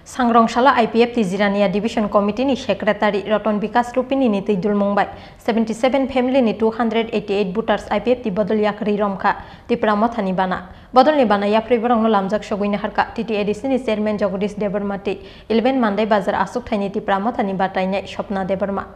Sangrongsaala IPFT Jirania Division Committee ni Secretary Roton Vikas Rupini ni Tidul Mumbai 77 family ni 288 voters IPFT Bodol Yakarwi Romkha Tipra Mothani Bana Bodol ni Bana Yakarwi borong no lamjak soguina harka TTADC ni Chairman Jagadish Debarmati 11 Mandai Bazar Asuk Thaini Tipra Mothani batainai Swapna Debarma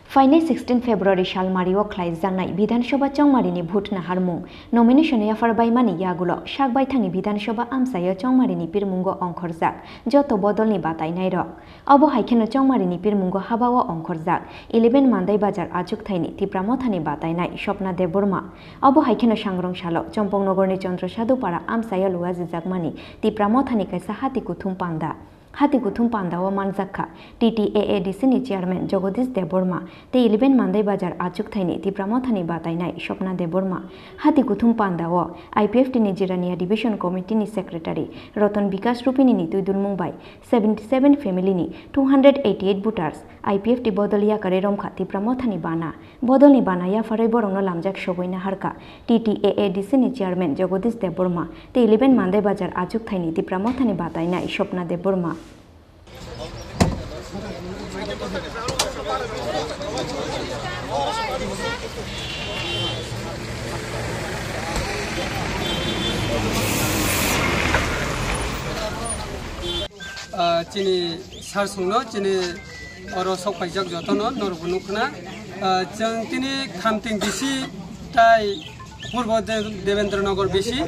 Finally, 16 February Shalmario Klai Zanai Bidan Shoba Chongmarini Bhutna Harmung Nomination Yafarbai Mani Yagulo Shakbai Tangi Bidan Shoba Amchaio Chongmarini Pirmungo Onkorzak Joto Bodolni Batai Nairok Abo Haikeno Chongmarini Pirmungo Habawa Onkorzak 11 Mandai Bazar Ajuk Thaini Tipra Mothani Batai Nai Swapna Debarma Abo Haikeno Sangrongsaala Chompong Nogorni Chandra Sadhu para Amchaio Luazizak Mani Tipra Mothani Kaisa Hati Kuthum Panda Hati Kuthum Pandawa Manzakha TTAADC ni Chairman Jagadish Debarma te 11 Mandai Bazar Achuk Thaini Tipra Mothani batainai Swapna Debarma Hati Kuthum Pandawa IPFT ni Jirania Division Committee ni Secretary Roton Vikas Rupini ni Tidul Mumbai 77 family ni 288 voters IPFT Bodol Yakarwi Romkha Tipra Mothani Bana Bodol ni Bana Yafarwi borong no lamjak sogoina harka TTAADC ni Chairman Jagadish Debarma te 11 Mandai Bazar Achuk Thaini Tipra Mothani batainai Swapna Debarma Chini sarsungno chini oro sokpaijak jotono norgunukna jang tini khamting bisi tai purbo Devendra bisi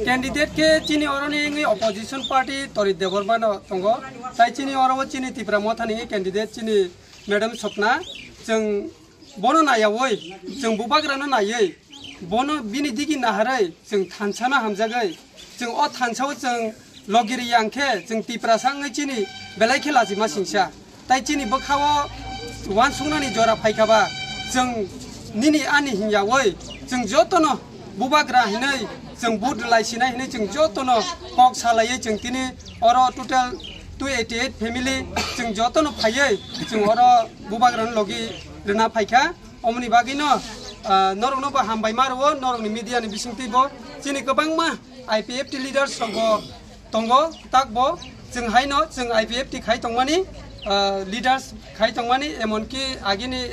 candidate ke chini oro ni opposition party tori Debarma tongo tai chini oro chini Tipra Mothani candidate chini Madam Swapna jang bono nayawoi jang bubagrano nayai bono bini digi naharai jang thanchana hamjagai jang o thanchao jang Logiri Yanke, Jung Tipra Sangai Chini, Belakila Masingsa, Tai Chini Bokawa, one Sunani Jora Paikaba, Jung Nini Ani Hinyaway, Jung Jotono, Bubagra Hinai, Jung Budlai Sinai, Jung Jotono, Box Halaye, Jung Tini, Oro total 288 family, Jung Jotono Paye, Jung Oro Bubagran Logi, Rena Paika, Omni Bagino, Nornova Hambai Marwo, Norni Media and Bishing Tibo, Chini Kabangma, IPFT leaders from Tongo, Takbo, Jung Haino, Jung IPFT Kai Tongmani, leaders Kai Tongmani, Emonki, Agini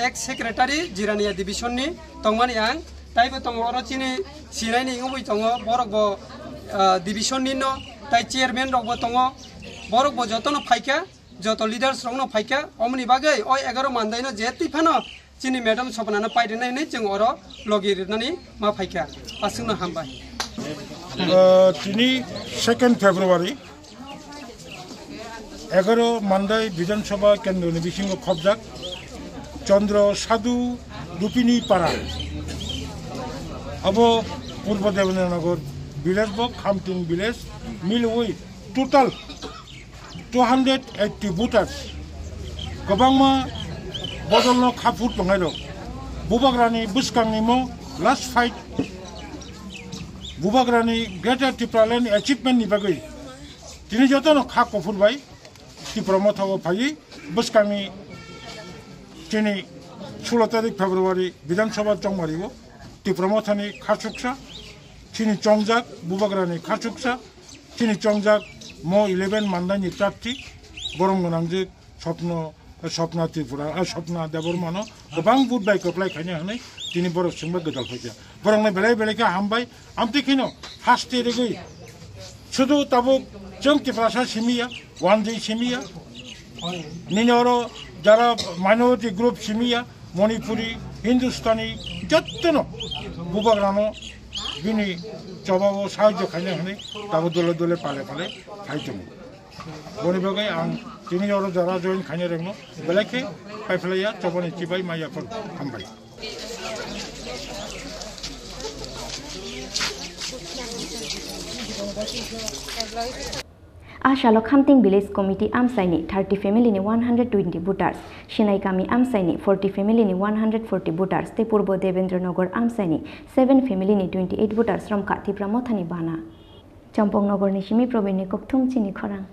ex secretary, Jirania Division ni, Tongmani Yang, Taibo Tongo Chini, Sirani Ubi Tongo, Borogbo Division Nino, Tai Chairman Robo Tongo, Borogbo Jotono Paika, Joto leaders Rono Paika, Omni Bagay, Oi Agaro Mandano, Jetipano, Chini Madam Swapna Paidana, Jung Oro, Logirinani, Ma Paika, Asuna Hambai. Chini 2nd February 11 Mandai Vidhan Sabha Kendra Bisingo Khobjak Chandra Sadhu Rupini Para Abo Purbo Devendra village book Khamting village Milway total 280 voters Kabangma Bodol no Khafut Pangailo Bubagrani Buskangni mo last fight Bubagrani Greater Tipra Land Achievement ni bagai. Tini jotono khak kofur bai. Tipra Mothani pai. Buskami Chini 16 February Vidhan Sabha Chongmarigo. Tipra Mothani khachuksa. Chini Chongjak Bubagrani khachuksa. Chini Chongjak mo 11 Mandani Chatti. Borong Gonamje Swapna Tripura Swapna Debarma no. Gobang bud bai koplai khanya hanai. Tini borok sungba gedal faja. Borong na belai ka hambai amti kino haste regi. Sudu tabu jeng Tipra simia, wandi simia. Ninoro jara minority group simia, Manipuri, Hindustani, jattono Bubagrano bini cobawo sahaja khanya hanai. Tabu dole pale khaijamu. Boni bagai ang tini oro jara join khanya regno belai ke paiflaya cobani cibai maya kon hambai. Ashalo Khamting Village Committee Amchaini 30 family ni 120 voters, Shinai Kami Amchaini 40 family ni 140 voters, te Purbo Devendra Amchaini 7 family ni 28 voters Romkha Tipra Mothani Bana. Chompong Nogor ni Shimi Probini Kokthum Chini Khorang.